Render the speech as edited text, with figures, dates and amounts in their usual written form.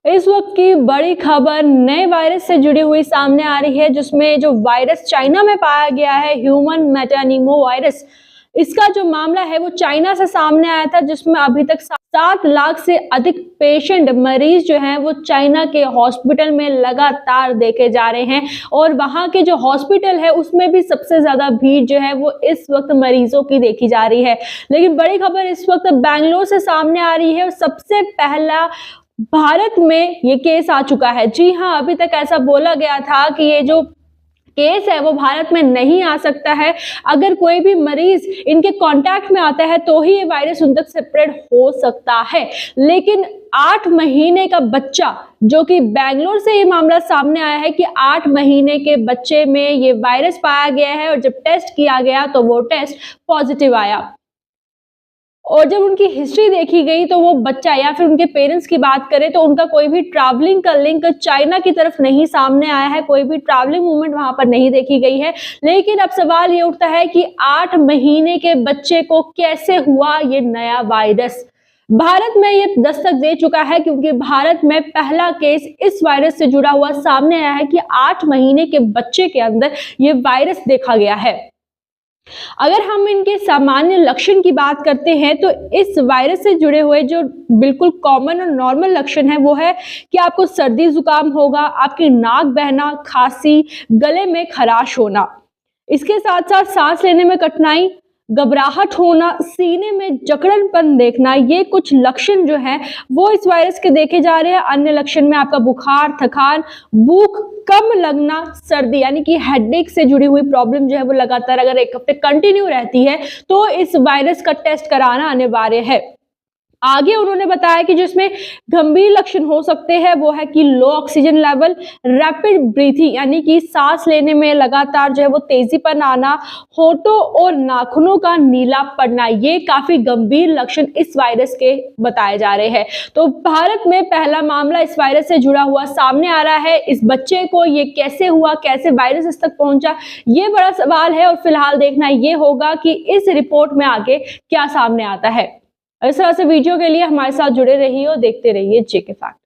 इस वक्त की बड़ी खबर नए वायरस से जुड़ी हुई सामने आ रही है, जिसमें जो वायरस चाइना में पाया गया है, ह्यूमन मेटानिमो वायरस। इसका जो मामला है वो चाइना से सामने आया था, जिसमें अभी तक 7 लाख से अधिक पेशेंट मरीज जो हैं वो चाइना के हॉस्पिटल में लगातार देखे जा रहे हैं। और वहां के जो हॉस्पिटल है उसमें भी सबसे ज्यादा भीड़ जो है वो इस वक्त मरीजों की देखी जा रही है। लेकिन बड़ी खबर इस वक्त बेंगलोर से सामने आ रही है और सबसे पहला भारत में ये केस आ चुका है। जी हाँ, अभी तक ऐसा बोला गया था कि ये जो केस है वो भारत में नहीं आ सकता है। अगर कोई भी मरीज इनके कांटेक्ट में आता है तो ही ये वायरस उन तक स्प्रेड हो सकता है। लेकिन 8 महीने का बच्चा, जो कि बेंगलोर से ये मामला सामने आया है कि 8 महीने के बच्चे में ये वायरस पाया गया है और जब टेस्ट किया गया तो वो टेस्ट पॉजिटिव आया। और जब उनकी हिस्ट्री देखी गई तो वो बच्चा या फिर उनके पेरेंट्स की बात करें तो उनका कोई भी ट्रैवलिंग का लिंक चाइना की तरफ नहीं सामने आया है, कोई भी ट्रैवलिंग मूवमेंट वहां पर नहीं देखी गई है। लेकिन अब सवाल ये उठता है कि 8 महीने के बच्चे को कैसे हुआ ये नया वायरस। भारत में ये दस्तक दे चुका है, क्योंकि भारत में पहला केस इस वायरस से जुड़ा हुआ सामने आया है कि 8 महीने के बच्चे के अंदर ये वायरस देखा गया है। अगर हम इनके सामान्य लक्षण की बात करते हैं तो इस वायरस से जुड़े हुए जो बिल्कुल कॉमन और नॉर्मल लक्षण है वो है कि आपको सर्दी जुकाम होगा, आपकी नाक बहना, खांसी, गले में खराश होना। इसके साथ साथ सांस लेने में कठिनाई, घबराहट होना, सीने में जकड़नपन देखना, ये कुछ लक्षण जो है वो इस वायरस के देखे जा रहे हैं। अन्य लक्षण में आपका बुखार, थकान, भूख कम लगना, सर्दी यानी कि हेडेक से जुड़ी हुई प्रॉब्लम जो है वो लगातार अगर 1 हफ्ते कंटिन्यू रहती है तो इस वायरस का टेस्ट कराना अनिवार्य है। आगे उन्होंने बताया कि जो इसमें गंभीर लक्षण हो सकते हैं वो है कि लो ऑक्सीजन लेवल, रैपिड ब्रीथिंग यानी कि सांस लेने में लगातार जो है वो तेजीपन आना, होठों और नाखूनों का नीला पड़ना, ये काफी गंभीर लक्षण इस वायरस के बताए जा रहे हैं। तो भारत में पहला मामला इस वायरस से जुड़ा हुआ सामने आ रहा है। इस बच्चे को ये कैसे हुआ, कैसे वायरस इस तक पहुंचा, ये बड़ा सवाल है और फिलहाल देखना ये होगा कि इस रिपोर्ट में आगे क्या सामने आता है। इस तरह से वीडियो के लिए हमारे साथ जुड़े रहिए और देखते रहिए जेके फैक्ट।